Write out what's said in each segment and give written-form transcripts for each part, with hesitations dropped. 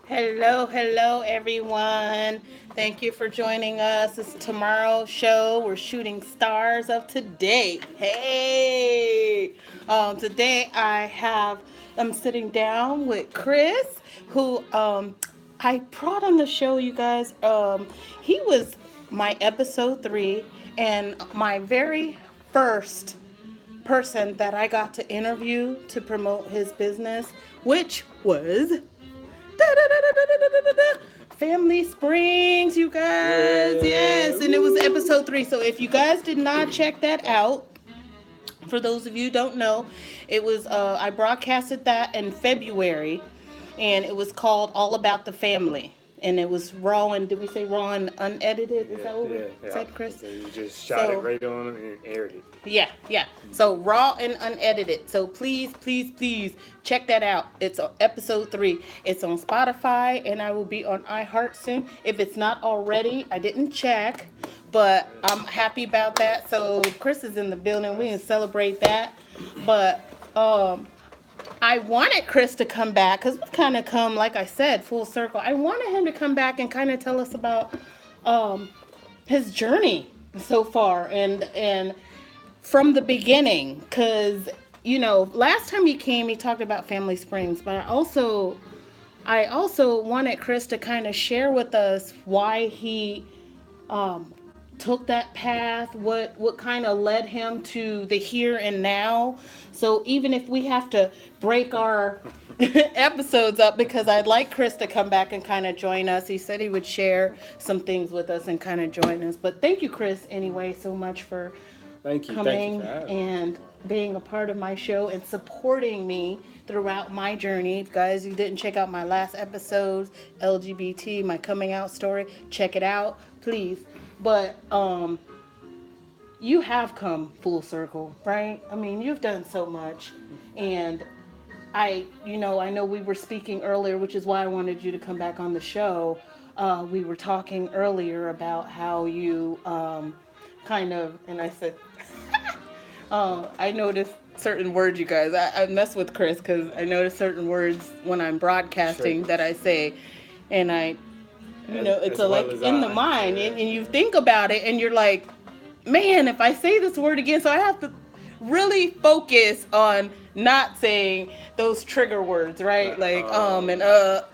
Hello, hello, everyone. Thank you for joining us. It's tomorrow's show. We're shooting stars of today. Hey, today I'm sitting down with Chris, who I brought on the show. You guys, he was my episode 3 and my very first person that I got to interview to promote his business, which was Family Springs, you guys. Yeah. Yes, and it was episode 3. So if you guys did not check that out, for those of you who don't know, it was I broadcasted that in February, and it was called All About the Family. And it was raw and did we say raw and unedited? Is Yeah, that what we yeah. said, Chris? So you just shot it So right on and aired it. yeah, yeah. So raw and unedited. So please, please, please check that out. It's on episode 3. It's on Spotify and I will be on iHeart soon. If it's not already, I didn't check, but I'm happy about that. So Chris is in the building. We can celebrate that. But I wanted Chris to come back because we've kind of come, like I said, full circle. I wanted him to come back and kind of tell us about um, his journey so far and from the beginning, because last time he came he talked about Family Springs, but I also wanted Chris to kind of share with us why he um, took that path, what kind of led him to the here and now. So even if we have to break our episodes up, because I'd like Chris to come back and kind of join us. He said he would share some things with us and kind of join us. But thank you, Chris, anyway, so much for Thank you coming for having me. and being a part of my show and supporting me throughout my journey. Guys, you didn't check out my last episodes, LGBT, my coming out story, check it out, please. But you have come full circle, right? I mean, you've done so much. And I know we were speaking earlier, which is why I wanted you to come back on the show. We were talking earlier about how you kind of, and I said, I noticed certain words, you guys. I mess with Chris because I notice certain words when I'm Sure. broadcasting that I say, and it's As a well like as in the I. mind, Yeah. and you think about it, and you're like, man, if I say this word again, so I have to really focus on not saying those trigger words, right? Right. Like and The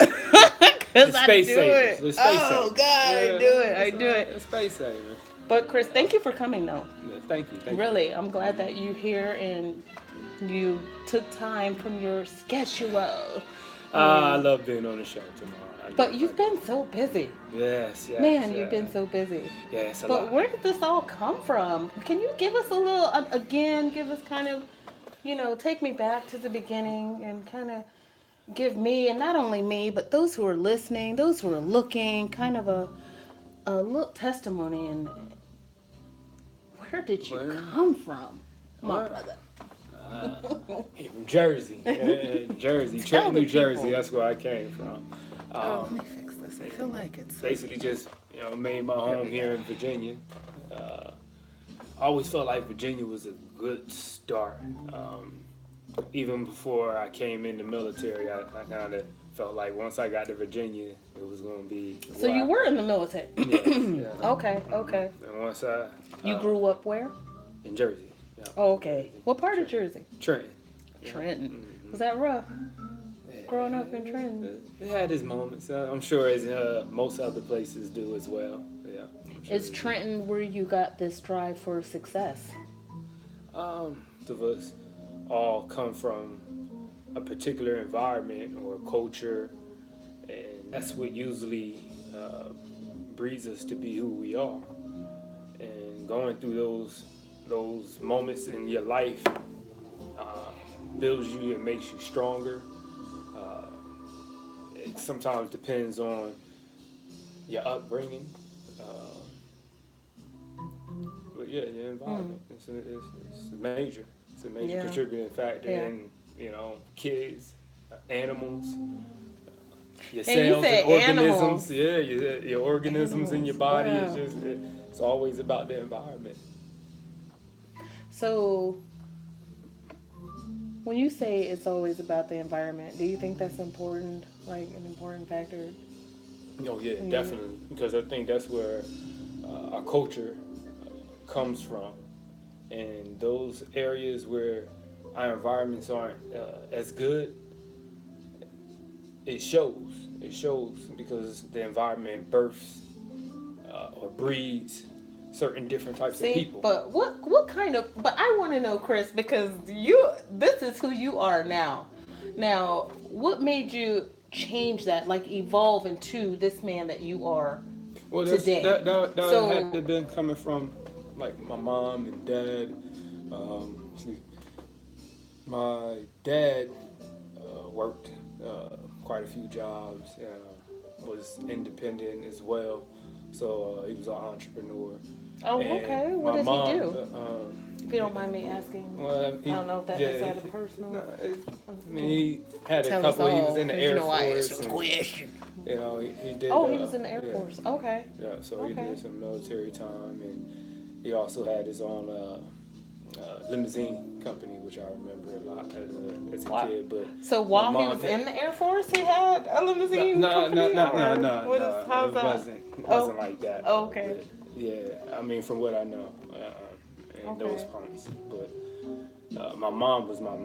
because I space do savers. it. The space Oh savers. God, I Yeah. do it. I It's do it. the space savers. But Chris, thank you for coming though. Yeah, thank you. Thank you. Really, I'm glad that you're here and you took time from your schedule. I And love being on the show tomorrow. I do. but I you've do. been so busy. Yes, yes, Man, you've yeah. been so busy. Yeah, it's a But lot. where did this all come from? Can you give us a little, again, give us kind of, take me back to the beginning and kind of give me, and not only me, but those who are listening, those who are looking, kind of a little testimony. And where did you Well, come from, my well, brother? uh, hey, from Jersey, Jersey, Tell Trenton, the New Jersey. people. That's where I came from. Oh, let me Um, fix this. I feel like it's. Basically, just made my There home we here go. in Virginia. I always felt like Virginia was a good start. Even before I came in the military, I kind of felt like once I got to Virginia, it was going to be So you where were in the military. yes, yeah. Okay, okay. And once I You uh, grew up where? in Jersey, yeah, Oh, okay. Jersey, What part of Trenton, Jersey? Trenton. Yeah. Trenton. Was Mhm. that rough? Yeah, Growing up in Trenton. it had its moments. I'm sure as most other places do as well. Yeah. I'm sure Is they do. Trenton where you got this drive for success? Of us all come from a particular environment or culture, and that's what usually breeds us to be who we are. And going through those moments in your life uh, builds you and makes you stronger. Uh, it sometimes depends on your upbringing, uh, but yeah, your Mm. environment. It's major. It's a major Yeah. contributing factor Yeah. in kids, animals, your And you cells and said organisms. animals. Yeah, your organisms in your Animals. body. Wow. It's always about the environment. So When you say it's always about the environment, do you think that's important, like an important factor? Oh yeah, Mm. definitely. Because I think that's where our culture comes from, and those areas where our environments aren't as good, it shows. It shows because the environment births or breeds certain different types of See, people. but what kind of? But I want to know, Chris, because this is who you are now. Now, what made you change that, like evolve into this man that you are Well, today? that had So, to been coming from like my mom and dad. See, my dad worked quite a few jobs. Was independent as well, so he was an entrepreneur. oh, And okay. What my does he mom, do? If you don't mind me asking, well, I don't know if that yeah, is that a personal. no, I mean, he had a Tell us couple. He was all, in the because you Air know I asked Force, those and questions. he did. Oh, he was in the Air Yeah, Force. Okay. yeah. So he Okay. did some military time, and he also had his own limousine company, which I remember a lot as a Wow. kid. But So my while he mom was had in the Air Force, he had a no, limousine no, no, company, no, no, or no, what is? no. How's It that? Oh, wasn't like that. okay, But yeah, I mean, from what I know, in those okay, parts. But my mom was my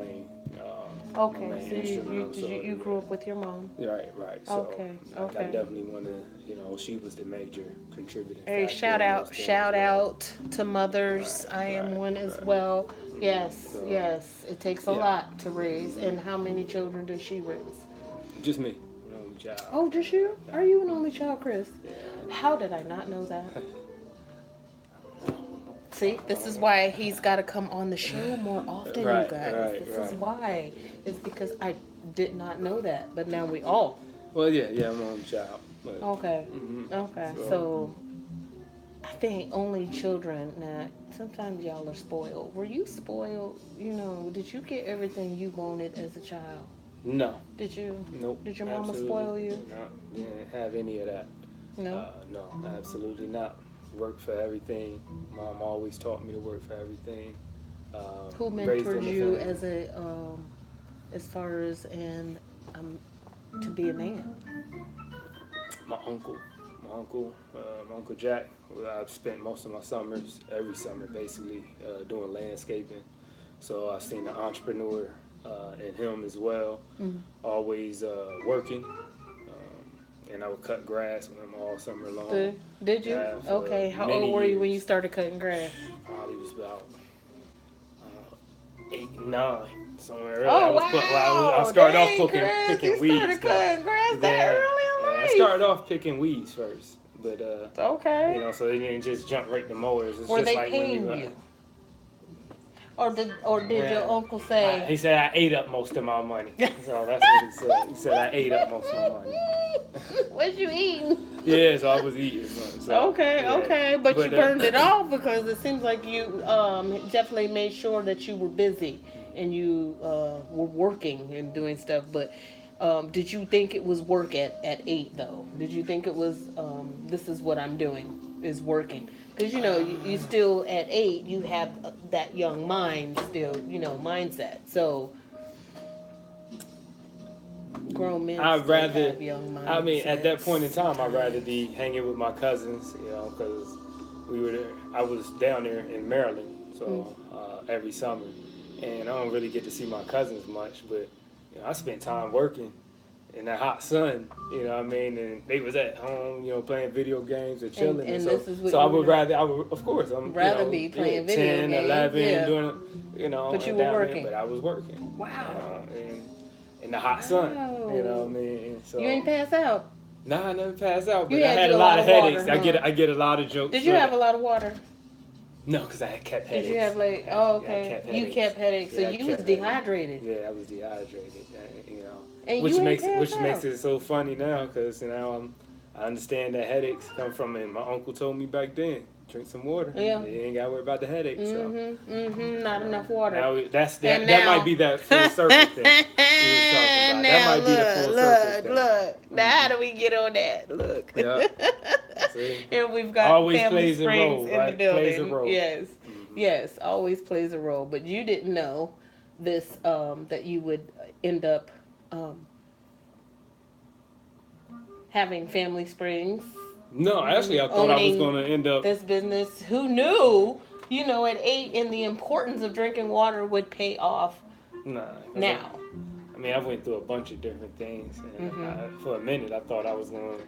okay. main So instrumental. you So grew up with your mom. yeah, right. So Okay, I okay. definitely want to, she was the major contributing Hey, factor in those things. shout Right, out to mothers. right, I am right, one as right. well. Yes, So yes. It takes a yeah, lot to raise. And how many children does she raise? just me, only child. Oh, just you? Yeah, Are you an only child, Chris? yeah. How did I not know that? See, I this don't is know. why he's got to come on the show more often, you Right, guys. right, This is right. why. It's because I did not know that, but now we all. Well, yeah, I'm only child, but Okay, hmm okay. so So I think only children. Now, sometimes y'all are spoiled. Were you spoiled? You know, did you get everything you wanted as a child? no, Did you? nope, Did your mama absolutely spoil you? not. Didn't have any of that. No. No, absolutely not. Worked for everything. Mom always taught me to work for everything. Who Raised mentored in the you family. as far as um, to be a man? My uncle, my uncle Jack. Well, I've spent most of my summers, every summer basically, doing landscaping. So I've seen the entrepreneur in him as well. Mm. Always working, and I would cut grass with him all summer long. Did you? Yeah, for Okay. How many old were you when you years. started cutting grass? Probably was about 8, 9, somewhere early. Oh I wow! started off Dang, Chris, you picking weeds started though. cutting grass that Yeah, early I in life. started off picking weeds first, but Okay. so they didn't just jump right to mowers. It's Were just they like when paying you, you, or did yeah. your uncle say? He said I ate up most of my money. So that's what he said. He said I ate up most of my money. What you eating? Yeah, so I was eating. So, Okay, yeah. okay, but you But burned it off because it seems like you definitely made sure that you were busy and you were working and doing stuff. But did you think it was work at 8 though? Did you think it was this is what I'm doing is working? Because you still at 8 you have that young mind still mindset. So grown men I'd still rather, have young I mean, at that point in mindsets time, I'd rather sometimes. be hanging with my cousins, because we were there. I was down there in Maryland, Mm. so every summer, and I don't really get to see my cousins much, but I spent time working in the hot sun, you know what I mean, and they was at home, playing video games or chilling, and And so this is what so I you would were rather, of course, I'm, rather be playing video 10, games, 11, yeah. doing, But you were down there, working. but I was working, Wow. and in the hot sun, you know what I Wow. mean, and so. You ain't pass out. Nah, I never passed out, You but I had had a a lot lot of of water, headaches. huh? I get a lot of jokes. Did you have a lot of water? No, because I had kept Did headaches. you have like Yeah, oh yeah, I okay. kept You headaches. kept headaches. So Yeah, I you was kept headaches. dehydrated. Yeah, I was dehydrated. And Which you ain't makes passed makes out. it so funny now, because I understand that headaches come from it. My uncle told me back then, drink some water. Yeah. You ain't got to worry about the headaches. So Not enough water. now that's that. And That now might be that full circle thing you was talking about. That now might be the full circle thing. look. Now how Mhm. do we get on that? Look. Yeah. See? And we've got Always Family plays a Springs role, in the right? Plays a building. role. Yes. Mhm. Yes, always plays a role. But you didn't know this that you would end up um, having Family Springs, No, actually, I thought I was owning going to end up. this business? Who knew, at 8 and the importance of drinking water would pay off Nah, 'cause now? I mean, I went through a bunch of different things, and Mm-hmm. for a minute, I thought I was going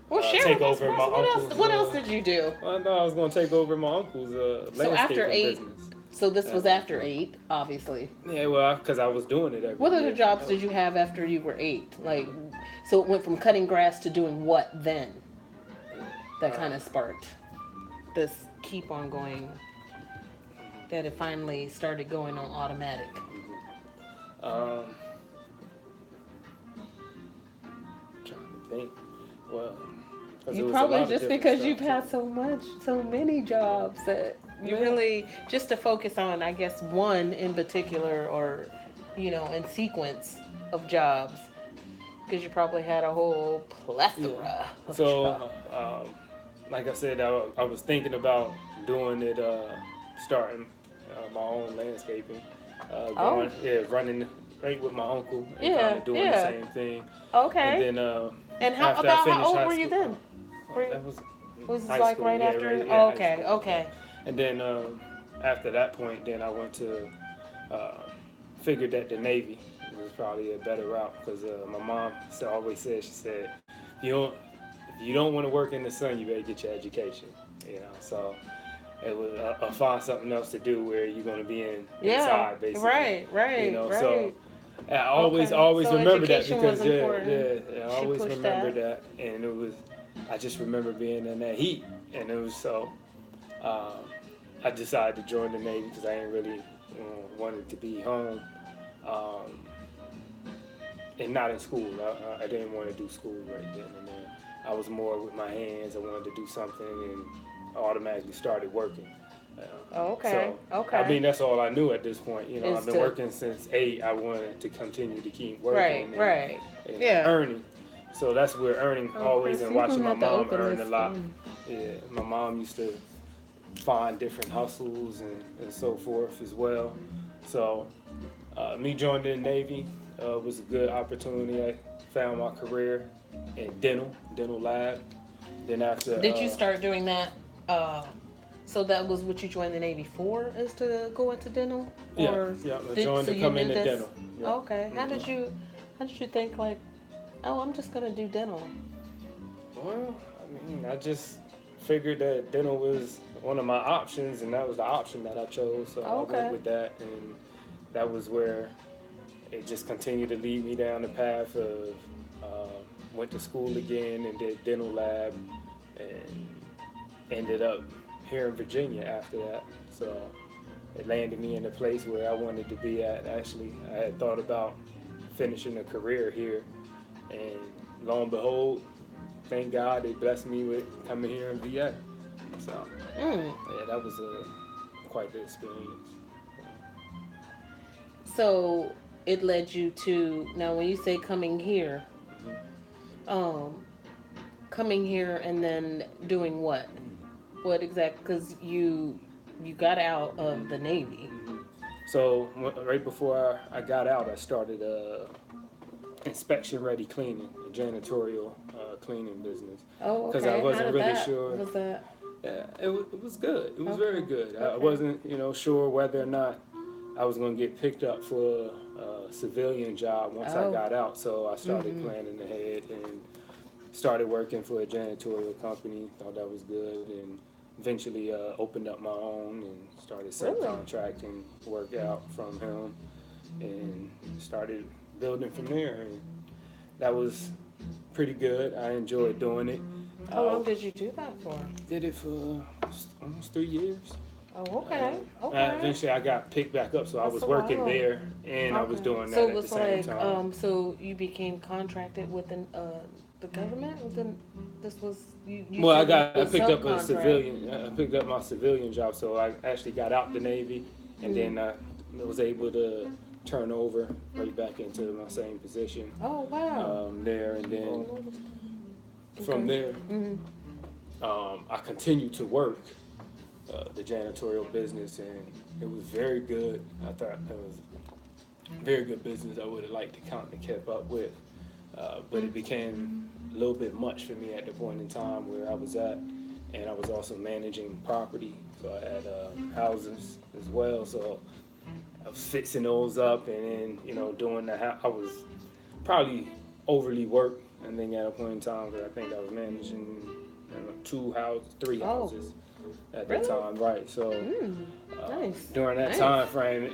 Well, to share take with us, over my Russ, uncle's. what else did you do? I thought I was going to take over my uncle's So after landscaping 8, business. so this was after 8, obviously. Yeah, well, because I was doing it every What year. other jobs did you have after you were 8? Like, so it went from cutting grass to doing what then? That kind of sparked this keep on going, that it finally started going on automatic. Um, trying to think. Well, 'cause it You was a probably lot of just different because stuff, you've had so many jobs that you Yeah. really, just to focus on, I guess, one in particular, or, in sequence of jobs, because you probably had a whole plethora of So, jobs. like I said, I was thinking about doing it, starting my own landscaping, going, running right with my uncle and Yeah, kind of doing yeah. the same thing. Okay. And then And after I how finished old high were you school, then? that was Was high this like school, right yeah, after? yeah, Oh, high okay, school. okay. And then after that point, then I went to figured that the Navy was probably a better route because my mom always said, she said, you don't if you don't want to work in the sun, you better get your education. So it was find something else to do where you're going to be inside basically. Right. So I always So remember that education because was important. I She always pushed remember that, and it was I just remember being in that heat, and it was so. I decided to join the Navy because I didn't really wanted to be home, and not in school. I didn't want to do school right then and there. I was more with my hands. I wanted to do something, and automatically started working. Okay. So, I mean, that's all I knew at this point. Is I've been to- working since 8. I wanted to continue to keep working Right. and Yeah. earning. So that's where earning always, Chris, and you watching gonna my have to mom open earn a this lot. thing. Yeah, my mom used to find different hustles and so forth as well. So me joining the Navy was a good opportunity. I found my career in dental lab. Then after Did you start doing that? So that was what you joined the Navy for, is to go into dental? Or I joined to come into dental. Yeah. Okay. How did you think, like, oh, I'm just gonna do dental? Well, I mean, I just figured that dental was one of my options, and that was the option that I chose. So I Okay. went with that, and that was where it just continued to lead me down the path of went to school again and did dental lab, and ended up here in Virginia after that. So it landed me in a place where I wanted to be at. Actually, I had thought about finishing a career here, and lo and behold, thank God they blessed me with coming here in VA. So yeah, that was quite the experience. So it led you to, now when you say coming here, coming here and then doing what? What exactly? Because you got out of the Navy. So right before I got out, I started inspection ready cleaning, a janitorial cleaning business. Oh, okay. Because I wasn't How did really that, sure. Was that? Yeah, it was good. It was Okay. very good. I Okay. wasn't sure whether or not I was going to get picked up for a civilian job once I Oh. got out. So I started planning ahead and started working for a janitorial company. Thought that was good, and eventually opened up my own and started Really? subcontracting work out from him, and started building from there. And that was pretty good. I enjoyed doing it. How long did you do that for? Did it for almost 3 years. Oh, okay. Eventually, I got picked back up, so I That's was a working while. there, and I was Okay. doing that So it at the was same like, time. so you became contracted with the government? Within, this was you Well, I said it was picked up a subcontract. civilian. I picked up my civilian job, so I actually got out the Navy, and then I was able to turn over right back into my same position Oh wow. there, and then Okay. from there, I continued to work the janitorial business, and it was very good. I thought it was very good business I would have liked to count and kept up with. But it became a little bit much for me at the point in time where I was at. And I was also managing property. So I had houses as well. So I was fixing those up and then, doing the house. I was probably overly worked. And then at a point in time where I think I was managing three houses at that time. Right. So Nice. during that Nice. time frame,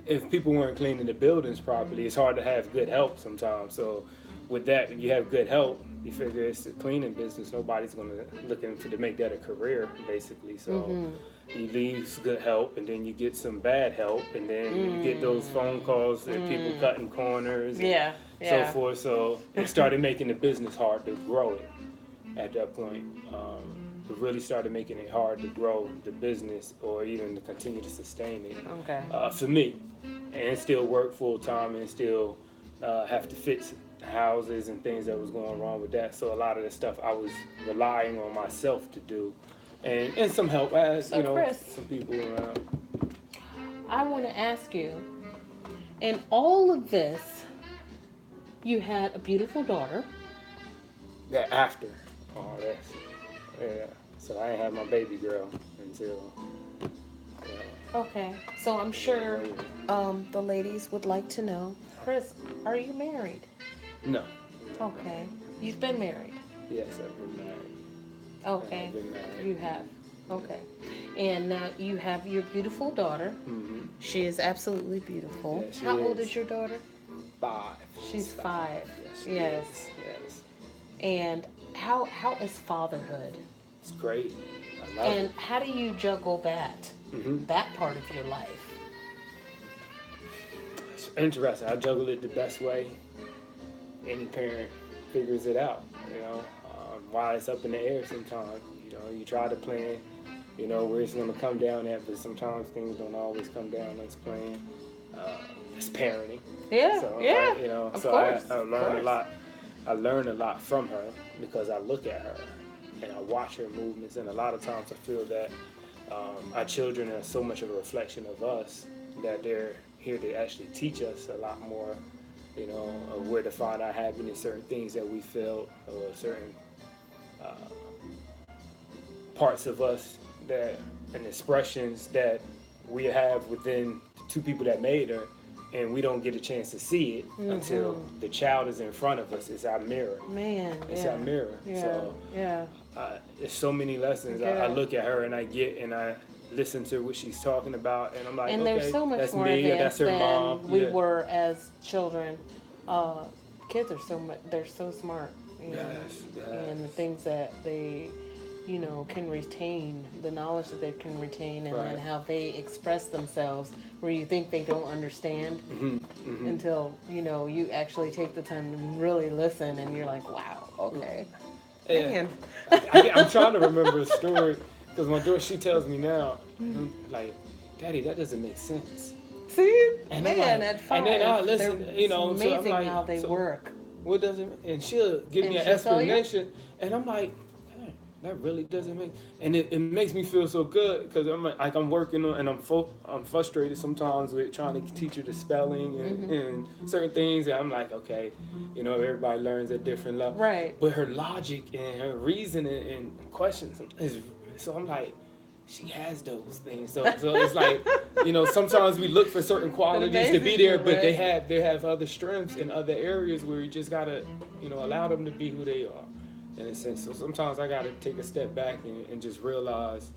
if people weren't cleaning the buildings properly, it's hard to have good help sometimes. So with that, when you have good help, you figure it's a cleaning business. Nobody's going to looking to make that a career, basically. So you leave good help, and then you get some bad help, and then you get those phone calls that people cutting corners and so forth. So it started making the business hard to grow it at that point. It really started making it hard to grow the business or even to continue to sustain it. Okay. For me, and still work full time and still have to fix houses and things that was going wrong with that. So a lot of the stuff I was relying on myself to do, and some help as So, Chris, some people around. I want to ask you, in all of this, you had a beautiful daughter. That after all this, yeah. So I ain't had my baby girl until. Okay. So I'm sure the ladies would like to know, Chris, are you married? No. Okay. You've been married. Yes, I've been married. Okay. I've been married. You have. Okay. And now you have your beautiful daughter. Mm-hmm. She is absolutely beautiful. Yeah, she How old is. is your daughter? 5. She's 5. Yes. she Yes. is. Yes. And how is fatherhood? It's great. I love And it. how do you juggle that Mm-hmm. that part of your life? It's interesting. I juggle it the best way any parent figures it out. Why it's up in the air sometimes. You try to plan, where it's going to come down at, but sometimes things don't always come down as planned. It's parenting. Yeah, So, yeah. Of so course, I of learn a course. lot. I learn a lot from her because I look at her and I watch her movements, and a lot of times I feel that our children are so much of a reflection of us that they're here to actually teach us a lot more, of where to find our happiness, certain things that we feel, or certain parts of us that and expressions that we have within the two people that made her, and we don't get a chance to see it until the child is in front of us. It's our mirror. Man, It's yeah. our mirror. Yeah, So yeah. there's so many lessons. I Yeah. look at her and I listen to what she's talking about, and I'm like, And okay, there's so much that's more me, or that's advanced her than mom. we Yeah. were as children. Kids are they're so smart, Yes, yes. and the things that they, can retain, the knowledge that they can retain, and then Right. how they express themselves, where you think they don't understand until, you actually take the time to really listen, and you're like, wow, okay. Yeah. Man. I'm trying to remember a story because my daughter, she tells me now, like, Daddy, that doesn't make sense. See? And I'm Man, like- at 5, and then I listen, they're- so I'm it's amazing like, how they so work. What doesn't? And she'll give And me an she'll tell you? explanation, and I'm like, "Dang, that really doesn't make. And it makes me feel so good because I'm working on, and I'm frustrated sometimes with trying to teach her the spelling and certain things. And I'm like, okay, everybody learns at different levels. Right. But her logic and her reasoning and questions is so I'm like. She has those things, so it's like sometimes we look for certain qualities to be there, but they have other strengths in other areas where you just gotta allow them to be who they are, in a sense. So sometimes I gotta take a step back and just realize,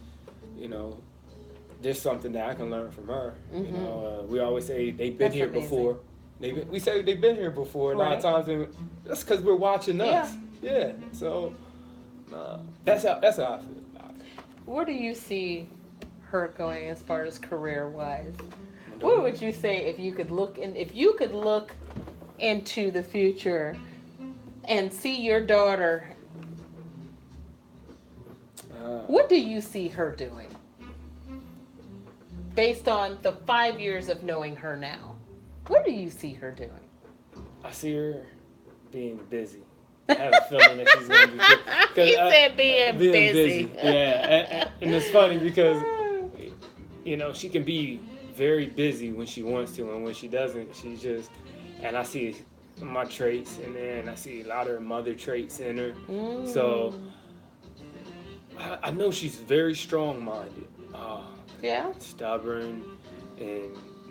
there's something that I can learn from her. We always say they've been That's here amazing. before. We say they've been here before a lot of times, and that's because we're watching us. Yeah. So that's how I feel. Where do you see her going as far as career wise? What would you say if you could look into the future and see your daughter? What do you see her doing? Based on the 5 years of knowing her now, what do you see her doing? I see her being busy. I have a feeling that she's going to be busy. He said being busy. Yeah, and it's funny because, she can be very busy when she wants to, and when she doesn't, she's just. And I see my traits, and then I see a lot of her mother traits in her. So I know she's very strong-minded, Yeah. stubborn,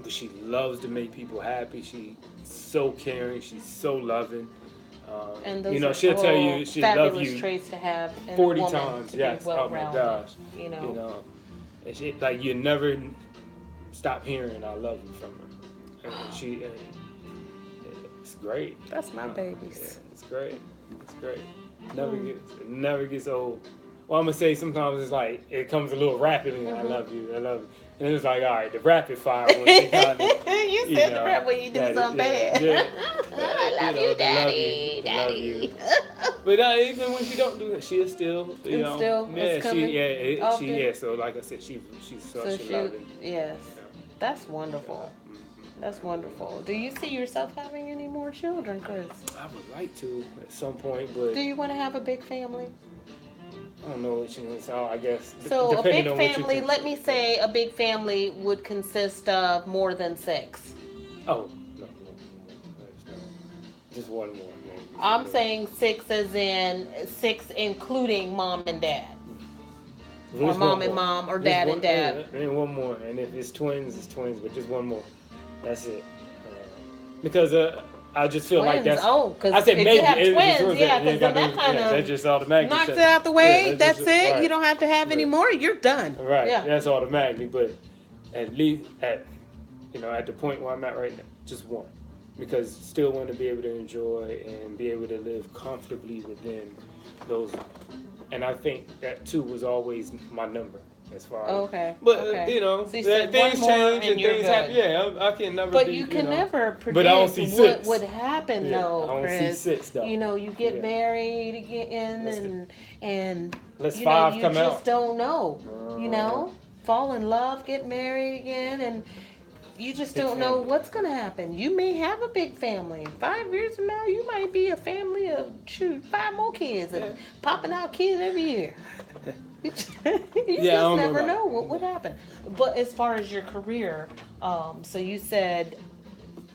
but she loves to make people happy. She's so caring. She's so loving. And those you know, are she'll tell all you she'll love fabulous you traits to have in 40 a woman times. to Yes. be Oh my well-rounded, gosh. you know. You know, and she, like you never stop hearing "I love you" from her. And it's great. That's my Yeah, babies. it's great. It's great. It never gets old. Well, I'm gonna say sometimes it's like it comes a little rapidly. I love you. I love you. And it's like, all right, the rapid fire when she kind of, You said the rap when you do something bad. I love you, daddy, daddy. But even when she don't do it, she'll still, you know, still, it's coming often? So like I said, she's So such a loving. yes, that's wonderful. That's wonderful. Do you see yourself having any more children, Chris? I would like to at some point, but Do you want to have a big family? I don't know what you mean. So I guess So a depending big on what you family, think. let me say a big family would consist of more than 6. Oh no, just one more. Maybe. I'm saying 6 as in 6 including mom and dad. Or Just mom one and more. mom, or Just dad one- and dad. And one more. And if it's twins, it's twins. But just one more. That's it. Because I just feel like Twins, that's. because I said if maybe. you have it's twins, twins yeah, that- because then that kind that of just automatically Knocks it says- out the way. yeah, That's just- it. right. You don't have to have any Right. more. You're done. Right. Yeah. That's automatically. But at least at the point where I'm at right now, just one. Because still want to be able to enjoy and be able to live comfortably within those. And I think that 2 was always my number as far as. Okay. But okay. you know, So you said things one more change and and you're things good. happen. Yeah, I can never. But be, you can know, never predict But I don't see what 6. would happen, Yeah, though, I don't see Chris. 6 though. You know, you get Yeah. married again, Let's and Let's you know, 5 you come just out. don't know. You know, fall in love, get married again, and you just Big don't know family. what's gonna happen. You may have a big family. 5 years from now, you might be a family of 5 more kids and Yeah. popping out kids every year. You I just don't know never that. know what would happen. But as far as your career, so you said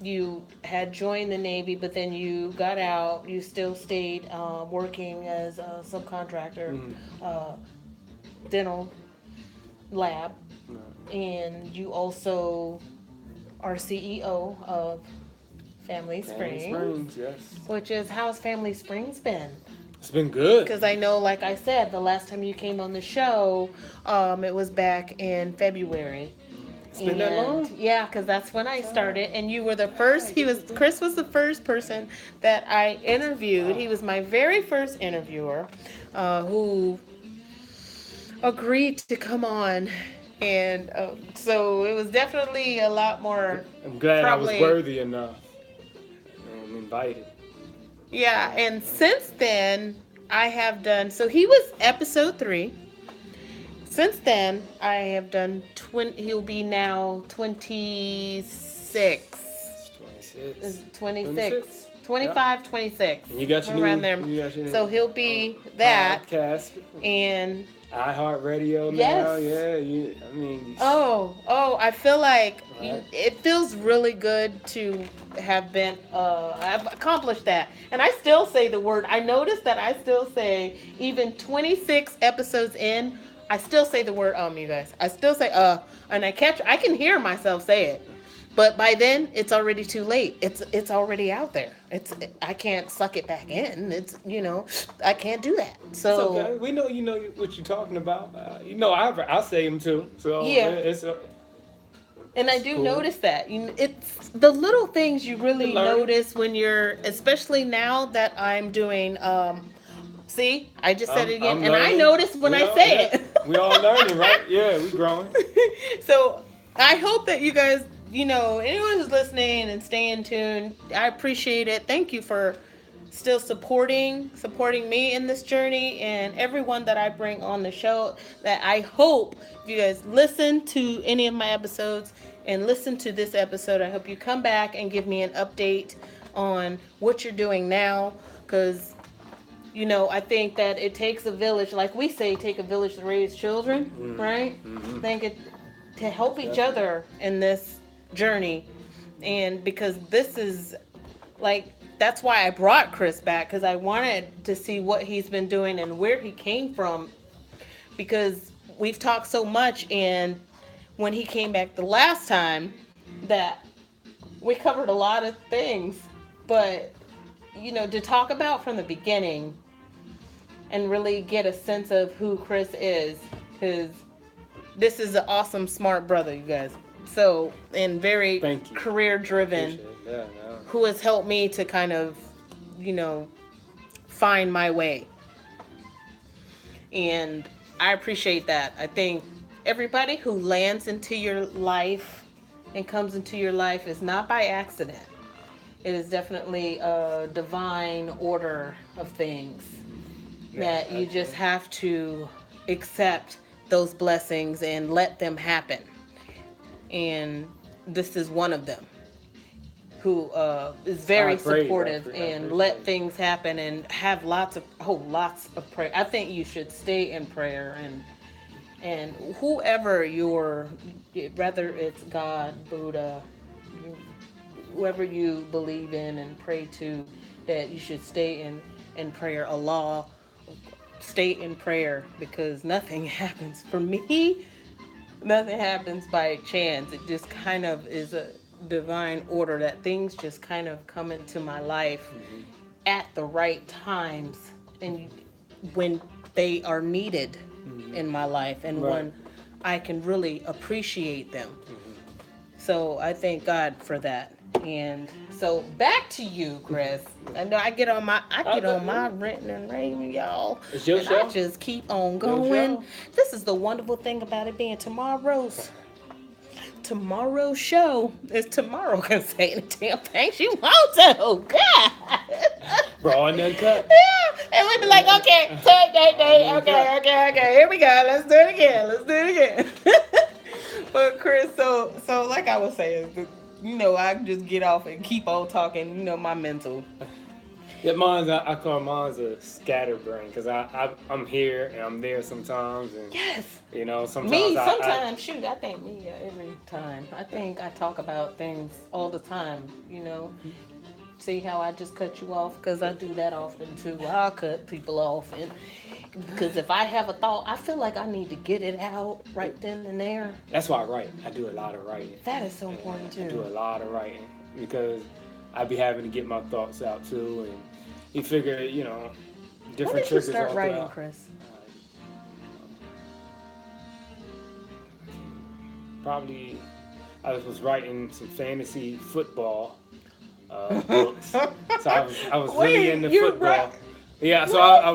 you had joined the Navy, but then you got out. You still stayed working as a subcontractor, dental lab, and you also are CEO of Family Springs, Yes. which is how's Family Springs been? It's been good. Because I know, like I said, the last time you came on the show, it was back in February. It's been that long? Yeah, because that's when I started, and you were the first. Chris was the first person that I interviewed. He was my very first interviewer, who agreed to come on, and so it was definitely a lot more. I'm glad Probably- I was worthy enough. I'm invited. Yeah, and since then I have done. So he was episode 3. Since then I have done. He'll be now 26. It's 26. Is 26. 26. 25, 26. And you got your around new, there. you got your So he'll be that, podcast, and iHeartRadio now. Yes. Yeah, I mean. I feel like Right. it feels really good to have been. I've accomplished that, and I still say the word. I noticed that I still say, even 26 episodes in, I still say the word you guys. I still say and I can hear myself say it. But by then, it's already too late. It's already out there. I can't suck it back in. I can't do that. So It's okay. We know you know what you're talking about. I say them too. So Yeah. it's and I do cool. notice that. It's the little things you really Learn. notice when you're, especially now that I'm doing. See, I just said it again, I'm and I learning. notice when We I all- say yeah. it. We all learning, right? Yeah, we growing. So I hope that you guys, anyone who's listening and staying tuned, I appreciate it. Thank you for still supporting me in this journey, and everyone that I bring on the show. That I hope if you guys listen to any of my episodes and listen to this episode, I hope you come back and give me an update on what you're doing now, because I think that it takes a village, like we say, take a village to raise children, right? I think to help each other in this journey. And because this is like, that's why I brought Chris back, because I wanted to see what he's been doing and where he came from, because we've talked so much, and when he came back the last time, that we covered a lot of things, but to talk about from the beginning and really get a sense of who Chris is, because this is an awesome, smart brother, you guys. So, and very career driven, who has helped me to kind of, find my way. And I appreciate that. I think everybody who lands into your life and comes into your life is not by accident. It is definitely a divine order of things that you just have to accept those blessings and let them happen. And this is one of them, who is very supportive and let things happen and have lots of prayer. I think you should stay in prayer, and whoever whether it's God, Buddha, whoever you believe in and pray to, that you should stay in prayer. Allah, stay in prayer, because nothing happens for me. Nothing happens by chance. It just kind of is a divine order that things just kind of come into my life at the right times and when they are needed in my life, and when I can really appreciate them. So I thank God for that. And so back to you, Chris. I know I get on my ranting and raving, y'all. It's your show. I just keep on going. This is the wonderful thing about it being tomorrow's show. Is tomorrow can say the damn thing she wants to. God. Raw and uncut. Yeah. And we be like, okay, okay, here we go. Let's do it again. But Chris, so like I was saying, I can just get off and keep on talking, my mental. Yeah, I call mine's a scatterbrain, because I'm here and I'm there sometimes. And, yes. Sometimes shoot, I think me every time. I think I talk about things all the time, See how I just cut you off? Because I do that often too. I'll cut people off, because if I have a thought, I feel like I need to get it out right then and there. That's why I write. I do a lot of writing. That is so important too. I do a lot of writing, because I be having to get my thoughts out too, and you figure, different triggers. When did you start writing, Chris? Probably, I was writing some fantasy football books. So I was really into football. Yeah, so I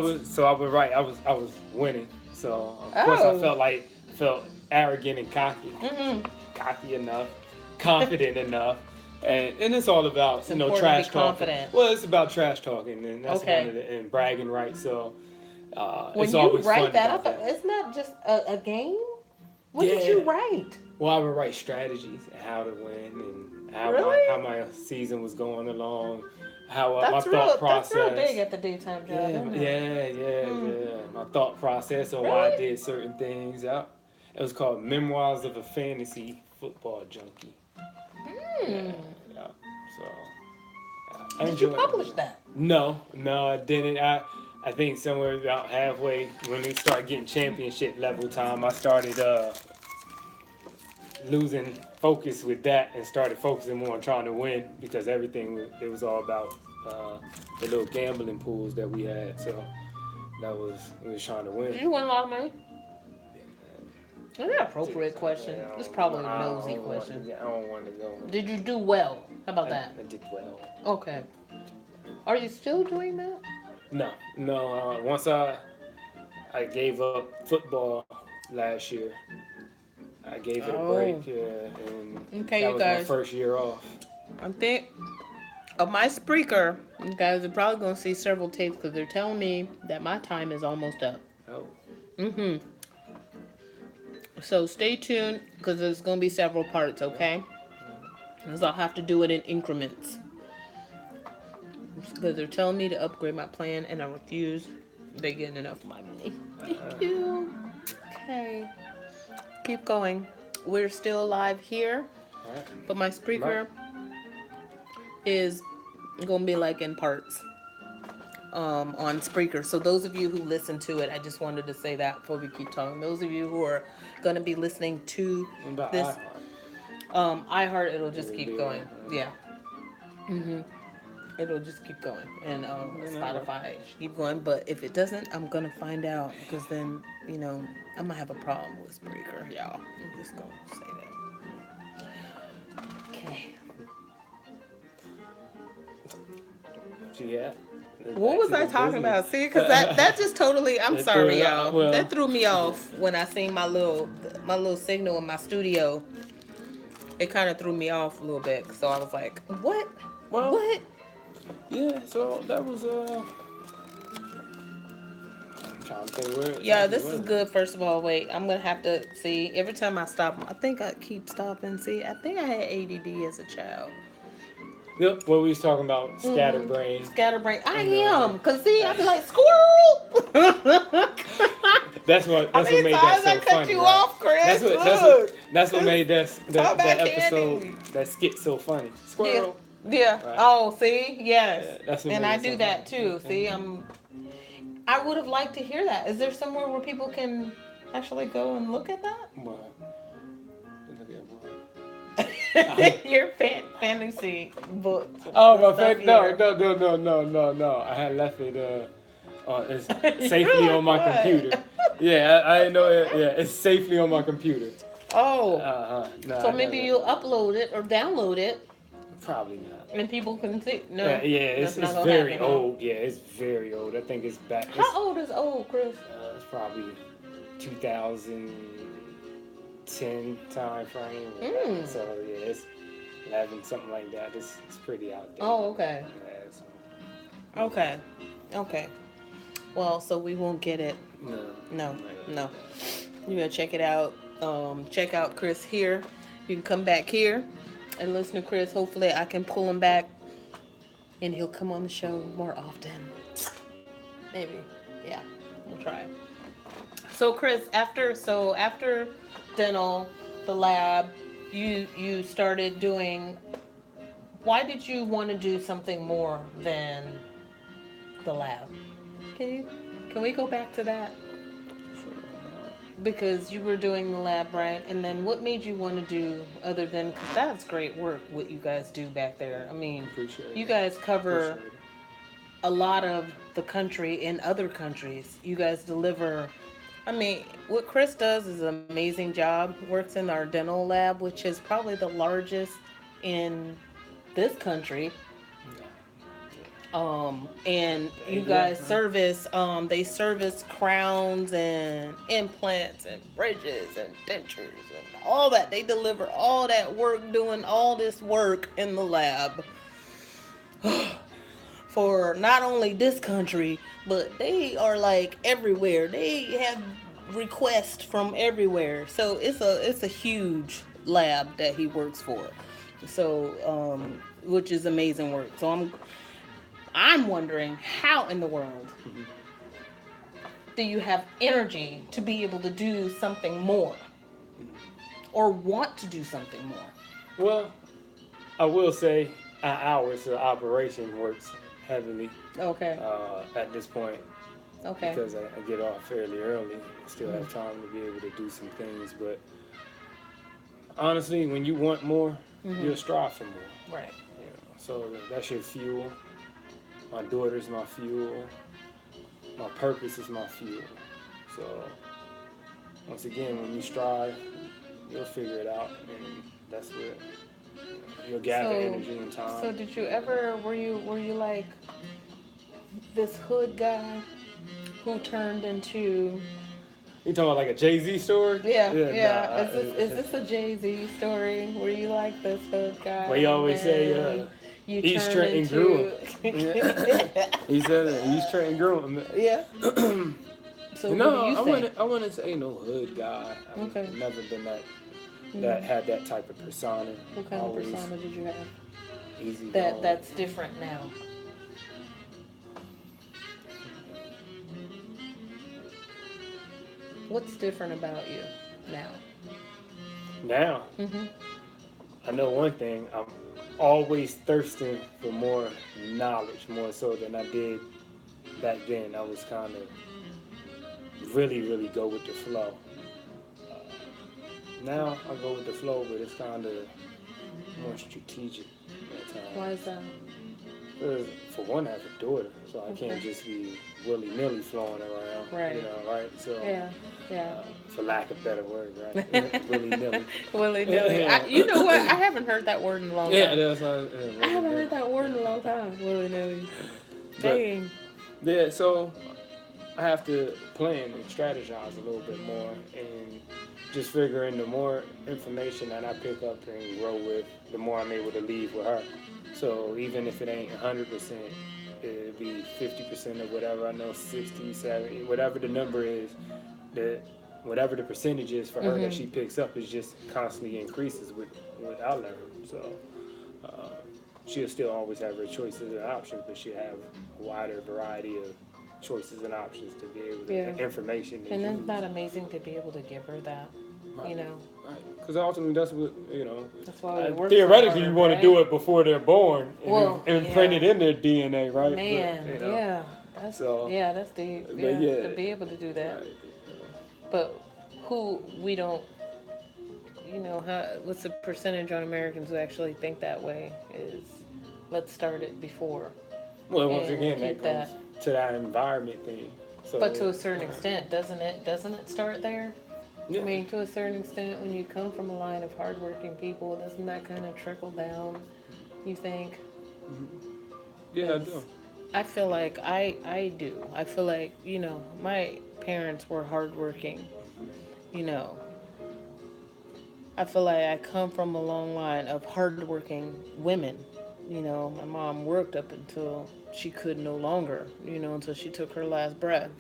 would write. I was winning. So of course I felt arrogant and cocky. Cocky enough, confident enough. And it's all about trash talking. Well, it's about trash talking, and that's one of and bragging rights. So when it's you always write fun that, about that. Isn't that just a game? What did you write? Well, I would write strategies and how to win, and how my season was going along, how my thought process. That's real big at the daytime job. Yeah. My thought process on why I did certain things. Yeah. It was called Memoirs of a Fantasy Football Junkie. Yeah. So did you publish that? No, I didn't. I think somewhere about halfway when we started getting championship level time, I started losing focus with that and started focusing more on trying to win, because it was all about the little gambling pools that we had. So we was trying to win. Did you win a lot of money? That's an appropriate question. It's probably a nosy question. I don't want to go. Did you do well? How about that? I did well. Okay. Are you still doing that? No. Once I gave up football last year. I gave it a break, and that was my first year off. I think of my Spreaker, you guys are probably going to see several tapes, because they're telling me that my time is almost up. Oh. So stay tuned, because there's going to be several parts, okay? Because I'll have to do it in increments. Because they're telling me to upgrade my plan, and I refuse. They're getting enough of my money. Thank you. Okay. Keep going. We're still live here, All right. but my speaker is gonna be like in parts on Spreaker. So those of you who listen to it, I just wanted to say that before we keep talking. Those of you who are gonna be listening to What about this iHeart, it'll just keep going. Yeah. It'll just keep going, and Spotify should keep going. But if it doesn't, I'm gonna find out, because then I'm gonna have a problem with Spreaker, y'all. I'm just gonna say that. Okay. Yeah. What was I talking about? See, because that just totally. I'm That sorry, threw- y'all. well- That threw me off when I seen my little signal in my studio. It kind of threw me off a little bit, so I was like, "What? Well, What?" Yeah, so that was I'm trying to think where. Yeah, this is good. First of all, wait, I'm gonna have to see. Every time I stop, I think I keep stopping. See, I think I had ADD as a child. Yep, what we was talking about, scatterbrain. Scatterbrain. I am, cause see, I be like squirrel. That's what made times that so I cut funny. you right? off, Chris. That's what made that Talk about episode, candy. that skit so funny. Squirrel. Yeah. Right. Oh, see, yes. Yeah, that's what And made I it so do that funny. too. See, I would have liked to hear that. Is there somewhere where people can actually go and look at that? What? Look at what? Your fantasy book. Oh, my stuff friend, here. no. I had left it it's You're safely like, on my what? computer. Yeah, I know it. Yeah, it's safely on my computer. Oh. No, So I maybe never- you'll upload it or download it, Probably not. and people can see. No. Yeah, it's that's not gonna very happen, huh? old. Yeah, it's very old. I think it's back. How old is old, Chris? It's probably 2010 time frame. Mm. So yeah, it's 11, something like that. It's pretty outdated. Oh, okay. Yeah, so, Okay. Well, so we won't get it. No. You gotta check it out. Check out Chris here. You can come back here and listen to Chris. Hopefully I can pull him back and he'll come on the show more often. Maybe. Yeah. We'll try. So Chris, after dental, the lab, you started doing. Why did you want to do something more than the lab? Can we go back to that? Because you were doing the lab, right? And then what made you want to do other than, because that's great work what you guys do back there. I mean, Appreciate it. you guys cover Appreciate it. a lot of the country in other countries. You guys deliver. I mean, what Chris does is an amazing job. Works in our dental lab, which is probably the largest in this country. And you guys service, they service crowns and implants and bridges and dentures and all that. They deliver all that work, doing all this work in the lab for not only this country, but they are like everywhere. They have requests from everywhere. So it's a huge lab that he works for. So, which is amazing work. So I'm wondering, how in the world do you have energy to be able to do something more, or want to do something more? Well, I will say our hours of operation works heavily Okay. at this point Okay. because I get off fairly early. Still have time to be able to do some things, but honestly, when you want more, you'll strive for more. Right. You know? So that's your fuel. My daughter's my fuel. My purpose is my fuel. So once again, when you strive, you'll figure it out, and that's where you'll gather energy and time. So did you ever, were you like this hood guy who turned into? You talking about like a Jay-Z story? Yeah. Nah, Is this a Jay-Z story? Were you like this hood guy? Well, you always say, and you East turned Trenton grew him. He said that East Trenton grew him. Yeah. So No, what do you think? I wouldn't say no hood guy. I've Okay. never been that had that type of persona. What kind of persona did you have? Easy going. That's different now. What's different about you now? Now, Mm-hmm. I know one thing. I'm always thirsting for more knowledge, more so than I did back then. I was kind of really go with the flow. Uh, Now I go with the flow, but it's kind of more strategic at Why times. is that? 'Cause for one, I have a daughter, so I can't Okay. just be willy nilly flowing around. Right. You know, right? So, Yeah. Yeah. for lack of better word, right? Willy nilly. Willy nilly. Yeah. You know what? I haven't heard that word in a long Yeah, time. that's not I haven't heard that word in a long time. Willy nilly. But Dang. yeah, so I have to plan and strategize a little bit more, and just figuring the more information that I pick up and grow with, the more I'm able to leave with her. So even if it ain't 100%, it'll be 50% of whatever I know, 60, 70, whatever the number is, that whatever the percentage is for her that she picks up is just constantly increases with our level. So uh, she'll still always have her choices and options, but she'll have a wider variety of choices and options to be able to Yeah. information to And use. isn't that amazing to be able to give her that? You know, Right. Because ultimately, that's what, you know, that's why we work so theoretically, hard, you want right? to do it before they're born and Well, imprint yeah. it in their DNA, right? Man, But, you know, yeah. That's so, that's deep. but Yeah, yeah. to be able to do that. Right. But who we don't, what's the percentage on Americans who actually think that way is let's start it before. Well, once And again, that keep comes to that environment thing. So, But to a certain extent, doesn't it start there? yeah. I mean, to a certain extent, when you come from a line of hardworking people, doesn't that kind of trickle down, you think? Yeah, I do. I feel like I do. I feel like, my parents were hardworking, you know. I feel like I come from a long line of hardworking women. My mom worked up until she could no longer, until she took her last breath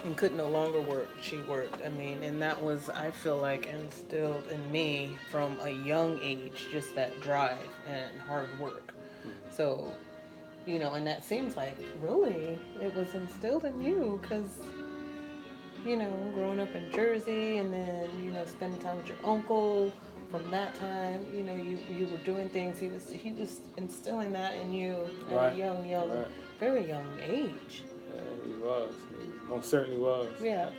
and could no longer work. She worked. I mean, and that was, I feel like, instilled in me from a young age, just that drive and hard work. So, and that seems like really it was instilled in you because, growing up in Jersey and then, spending time with your uncle. From that time, you were doing things. He was instilling that in you at Right. a young, Right. very young age. Yeah, he was. He most certainly was. Yeah.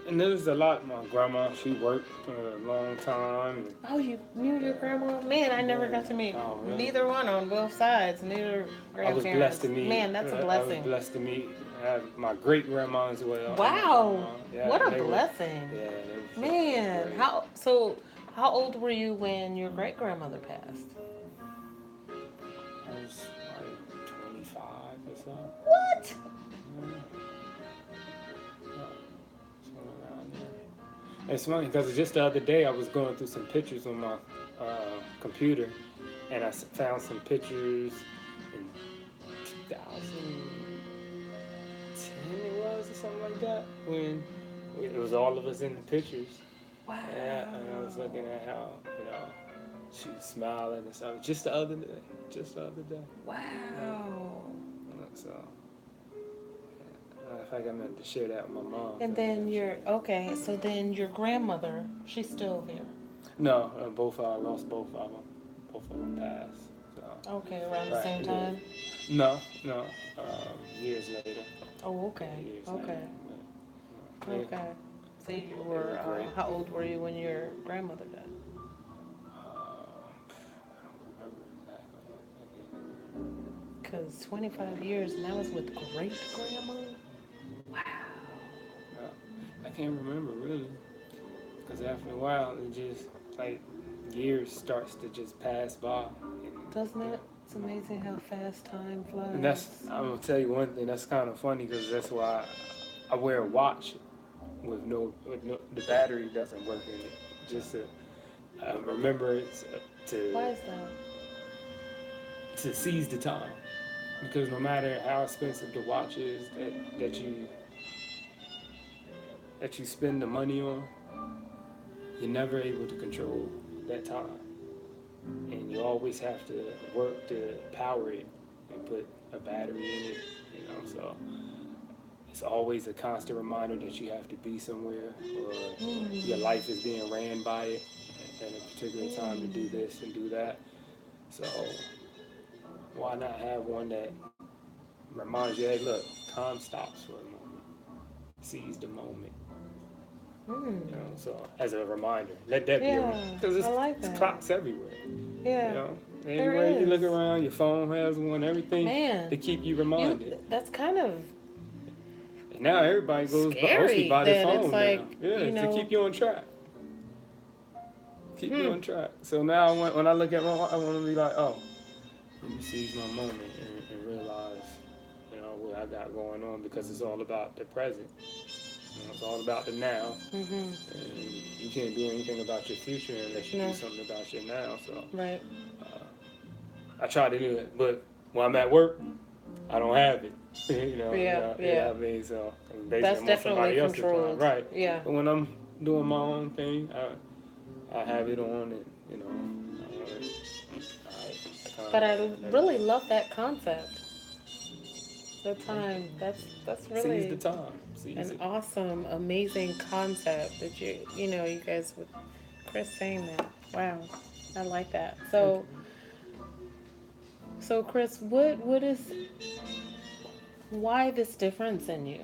And there's a lot. My grandma, she worked for a long time. Oh, you knew your grandma? Man, I never got to meet neither one on both sides. Neither I was grandparents. blessed to meet. Man, that's a I was blessing. blessed to meet my great grandma as well. Wow, Yeah, what a they were- blessing. yeah, they were Man, great. how old were you when your great grandmother passed? I was like 25 or so. What? Somewhere around there. It's funny because just the other day I was going through some pictures on my computer, and I found some pictures in 2010 it was or something like that, when it was all of us in the pictures. Wow. Yeah, and I was looking at how, she was smiling and stuff. Just the other day. Wow. So, in fact, I meant to share that with my mom. And then so then your grandmother, she's still here. No, I lost both of them. Both of them passed. So. Okay, around the Right, same yeah. time? No, years later. Oh, okay. Years Okay. later. But, yeah. Okay. So you were, Great. how old were you when your grandmother died? I don't remember exactly. Because 25 years, and that was with great grandma? Wow. I can't remember really, because after a while it just like years starts to just pass by. Doesn't it? It's amazing how fast time flies. And I'm gonna tell you one thing that's kind of funny, because that's why I wear a watch with no, the battery doesn't work in it, just to remember Why is that? to seize the time, because no matter how expensive the watch is that you spend the money on, you're never able to control that time, and you always have to work to power it and put a battery in it, so it's always a constant reminder that you have to be somewhere, or your life is being ran by it at a particular time to do this and do that. So why not have one that reminds you, hey, look, time stops for a moment, seize the moment. You know, so as a reminder, let that be because I like it's that. clocks everywhere. Yeah. You know, anywhere you look around, your phone has one, everything Man, to keep you reminded. That's kind of And now everybody goes scary mostly by their that phone it's like, now. Yeah, you know, to keep you on track. Keep you on track. So now when I look at my, I want to be like, oh, let me seize my moment and realize, you know, what I got going on, because it's all about the present. You know, it's all about the now. And you can't do anything about your future unless you do something about your now. So right. I try to do it, but when I'm at work, I don't have it. You know what I mean? So basically That's I'm on definitely somebody else's controlled. time. Right. Yeah. But when I'm doing my own thing, I have it on, and you know. But I really love that concept. The time. That's really seize the time. Seize an it. awesome, amazing concept that you know, you guys with Chris saying that. Wow. I like that. So Chris, what is, why this difference in you?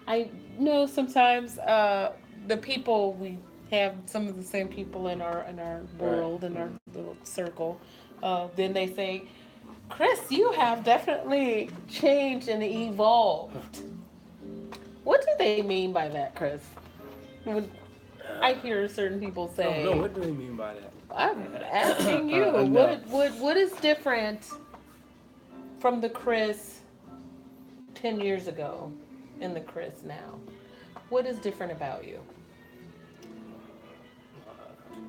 I know sometimes the people, we have some of the same people in our world, in our little circle. Then they say, Chris, you have definitely changed and evolved. What do they mean by that, Chris? When I hear certain people say, No, what do they mean by that? I'm asking you, No. what is different from the Chris 10 years ago and the Chris now? What is different about you?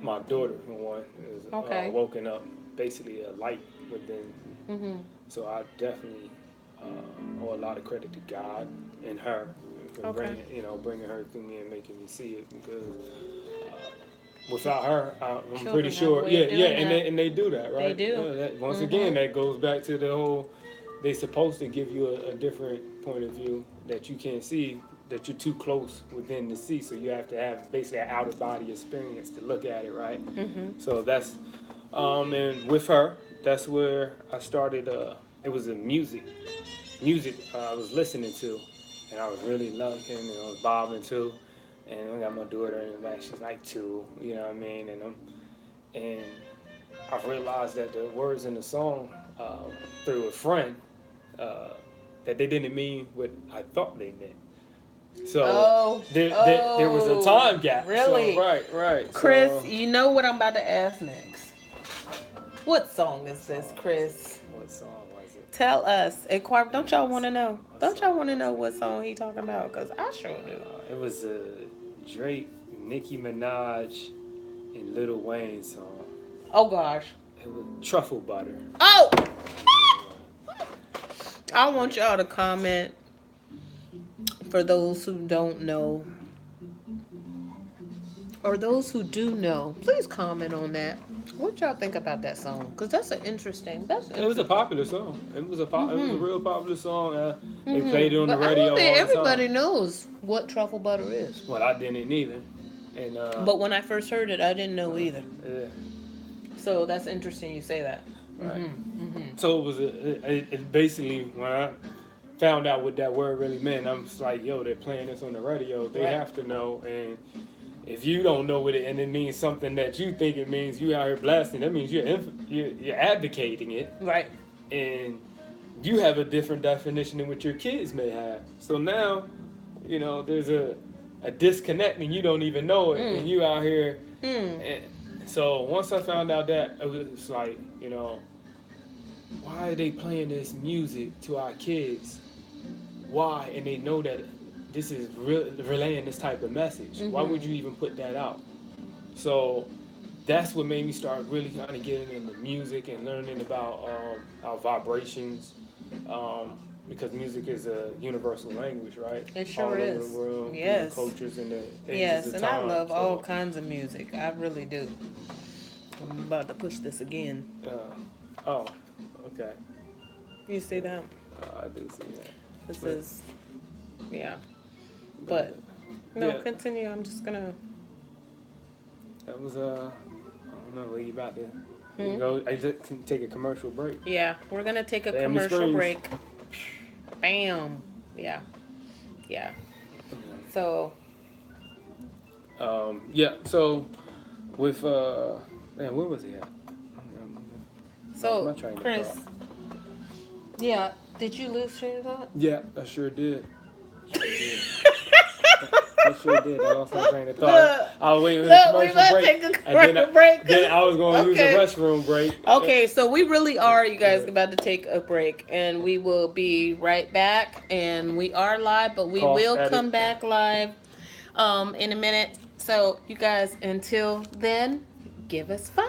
My daughter, for one, is woken up basically a light within. So I definitely owe a lot of credit to God and her for bringing her to me and making me see it, because without her, I'm Children pretty have a sure. way of doing that. And they do that, right? They do. Once again, that goes back to the whole. They're supposed to give you a different point of view that you can't see, that you're too close within to see. So you have to have basically an out of body experience to look at it, right? So that's, and with her, that's where I started. It was a music I was listening to, and I was really loving, and I was bobbing to. And I got my daughter, and she's like 2, you know what I mean? And I realized that the words in the song, through a friend, that they didn't mean what I thought they meant. So there was a time gap. Really? So, right. Chris, so, you know what I'm about to ask next. What song is this, Chris? What song was it? Tell us. Don't y'all want to know? Don't y'all want to know what song he talking about? Because I sure do. It was a Drake, Nicki Minaj, and Lil Wayne song. Oh, gosh. It was Truffle Butter. Oh! I want y'all to comment, for those who don't know, or those who do know. Please comment on that. What y'all think about that song? Because that's interesting. It was a popular song. It was a real popular song. They played it on the But radio I don't think all the time. everybody knows what truffle butter is. Well, I didn't either. And But when I first heard it, I didn't know either. yeah. So that's interesting you say that. Right. So it was it basically, when I found out what that word really meant, I'm just like, yo, they're playing this on the radio. They have to know. And if you don't know what it, and it means something that you think it means, you out here blasting, that means you're advocating it. Right. And you have a different definition than what your kids may have. So now, you know, there's a disconnect, and you don't even know it, and you out here. And so once I found out that, it was like, you know, why are they playing this music to our kids? Why? And they know that this is relaying this type of message. Why would you even put that out? So that's what made me start really kind of getting into music and learning about our vibrations, because music is a universal language, right? It sure all is. over the world, Yes. the cultures and the ages Yes, of and time. I love So, all kinds of music. I really do. I'm about to push this again. oh, okay. You see that? I do see that. This is Yeah. But no, Yeah. continue. I'm just gonna. That was I don't know, you about to Hmm? go. I just can take a commercial break. Yeah, we're gonna take a Damn, it commercial screams. break. Bam. Yeah. Yeah. So Yeah. So with man, where was he at? so My train of Chris. thought. Yeah. Did you lose train of thought? Yeah, I sure did. I sure did. I lost my train of thought. I was waiting for the Look, we commercial must break. take a And then commercial break. Then I was going to Okay. use a restroom break. Okay, so we really are, you guys, about to take a break, and we will be right back. And we are live, but we Cough, will edit. come back live in a minute. So, you guys, until then, give us 5.